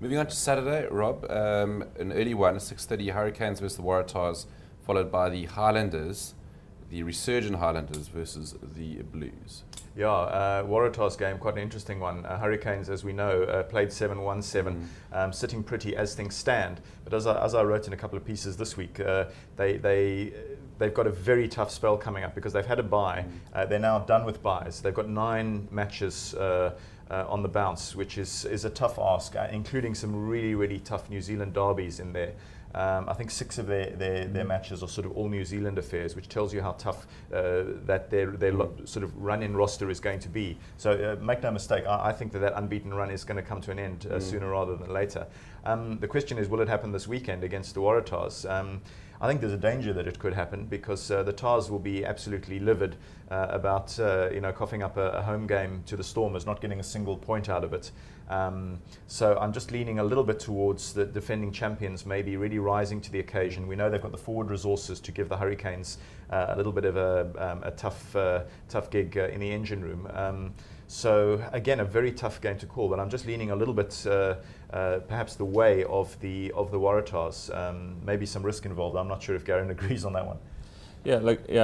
Moving on to Saturday, Rob, an early one, 6:30, Hurricanes versus the Waratahs, followed by the Highlanders, the resurgent Highlanders versus the Blues. Yeah, Waratahs game, quite an interesting one. Hurricanes, as we know, played 7-1-7, sitting pretty as things stand. But as I wrote in a couple of pieces this week, they've got a very tough spell coming up because they've had a bye. They're now done with byes. They've got 9 matches on the bounce, which is a tough ask, including some really, really tough New Zealand derbies in there. I think 6 of their matches are sort of all New Zealand affairs, which tells you how tough that their sort of run-in roster is going to be. So make no mistake, I think that unbeaten run is going to come to an end sooner rather than later. The question is, will it happen this weekend against the Waratahs? I think there's a danger that it could happen because the Tars will be absolutely livid about coughing up a home game to the Stormers, not getting a single point out of it. So I'm just leaning a little bit towards the defending champions maybe really rising to the occasion. We know they've got the forward resources to give the Hurricanes a little bit of a tough gig in the engine room. So again, a very tough game to call, but I'm just leaning a little bit perhaps the way of the Waratahs. Maybe some risk involved. I'm not sure if Garen agrees on that one. Yeah,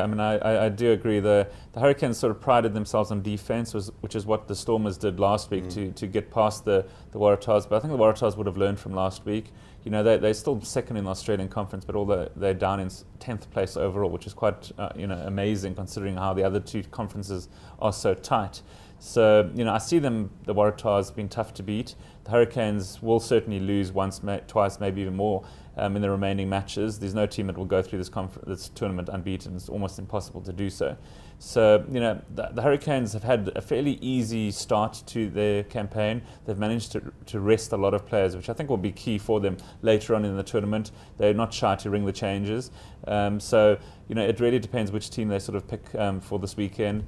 I mean, I do agree. The Hurricanes sort of prided themselves on defense, which is what the Stormers did last week to get past the Waratahs. But I think the Waratahs would have learned from last week. You know, they're still second in the Australian Conference, but although they're down in 10th place overall, which is quite amazing considering how the other 2 conferences are so tight. So, I see the Waratahs being tough to beat. The Hurricanes will certainly lose once, twice, maybe even more in the remaining matches. There's no team that will go through this tournament unbeaten. It's almost impossible to do so. So, the Hurricanes have had a fairly easy start to their campaign. They've managed to rest a lot of players, which I think will be key for them later on in the tournament. They're not shy to ring the changes. So, it really depends which team they sort of pick for this weekend.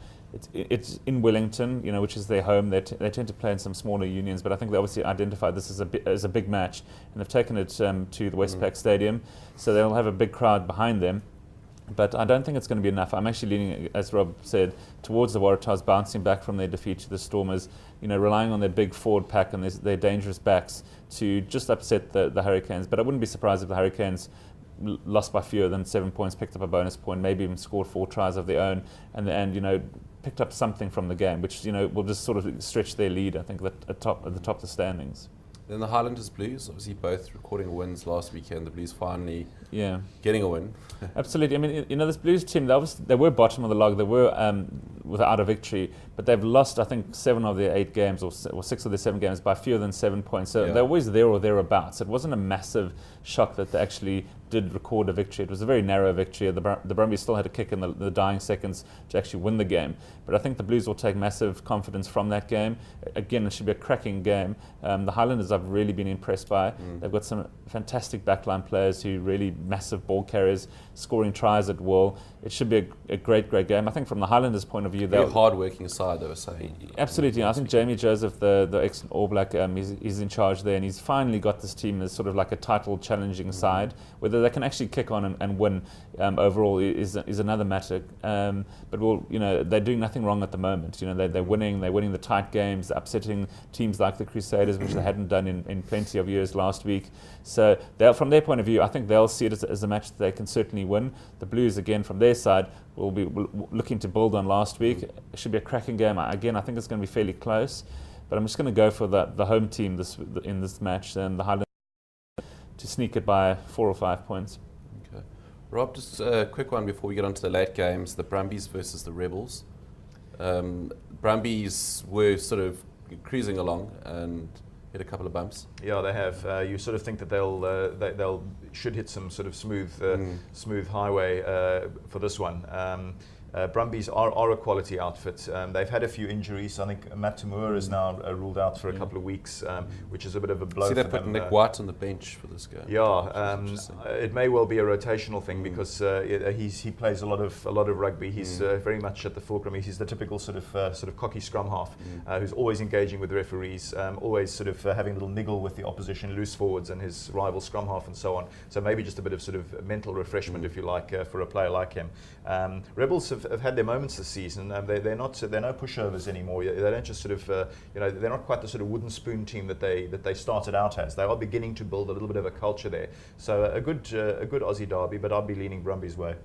It's in Wellington, which is their home. They tend to play in some smaller unions, but I think they obviously identified this as a big match, and they've taken it to the Westpac Stadium, so they'll have a big crowd behind them. But I don't think it's going to be enough. I'm actually leaning, as Rob said, towards the Waratahs bouncing back from their defeat to the Stormers, relying on their big forward pack and their dangerous backs to just upset the Hurricanes. But I wouldn't be surprised if the Hurricanes lost by fewer than 7 points, picked up a bonus point, maybe even scored 4 tries of their own, and picked up something from the game, which will just sort of stretch their lead, I think, at the top of the standings. Then the Highlanders Blues, obviously both recording wins last weekend. The Blues finally getting a win. Absolutely. I mean, this Blues team, they were bottom of the log. They were without a victory, but they've lost, I think, 7 of their 8 games or 6 of their 7 games by fewer than 7 points. So they're always there or thereabouts. It wasn't a massive shock that they actually did record a victory. It was a very narrow victory. The Brumbies still had to kick in the dying seconds to actually win the game. But I think the Blues will take massive confidence from that game. Again, it should be a cracking game. The Highlanders I've really been impressed by. They've got some fantastic backline players who really massive ball carriers, scoring tries at will. It should be a great game. I think from the Highlanders' point of view, they're a hard-working side, they were saying. Absolutely. I think Jamie Joseph, the ex-All Black, he's in charge there, and he's finally got this team as sort of like a title-challenging side. Whether they can actually kick on and win overall is another matter. But they're doing nothing wrong at the moment. They're winning the tight games, upsetting teams like the Crusaders, which they hadn't done in plenty of years last week. So from their point of view, I think they'll see it as a match that they can certainly win. The Blues, again, from their side, will be looking to build on last week. It should be a cracking game. Again, I think it's going to be fairly close, but I'm just going to go for the home team in this match, and the Highlanders to sneak it by 4 or 5 points. Okay. Rob, just a quick one before we get on to the late games, the Brumbies versus the Rebels. Brumbies were sort of cruising along and hit a couple of bumps. Yeah, they have. You sort of think that they'll should hit some sort of smooth highway for this one. Brumbies are a quality outfit. They've had a few injuries. I think Matt Tamura is now ruled out for a couple of weeks, which is a bit of a blow. See, they put Nick White on the bench for this game. Yeah, it may well be a rotational thing because he plays a lot of rugby. He's very much at the fulcrum. He's the typical sort of cocky scrum half who's always engaging with the referees, always sort of having a little niggle with the opposition loose forwards and his rival scrum half and so on. So maybe just a bit of sort of mental refreshment, if you like, for a player like him. Rebels have have had their moments this season. They're no pushovers anymore. They don't just sort of they're not quite the sort of wooden spoon team that they started out as. They are beginning to build a little bit of a culture there. So a good Aussie derby, but I'll be leaning Brumbies way.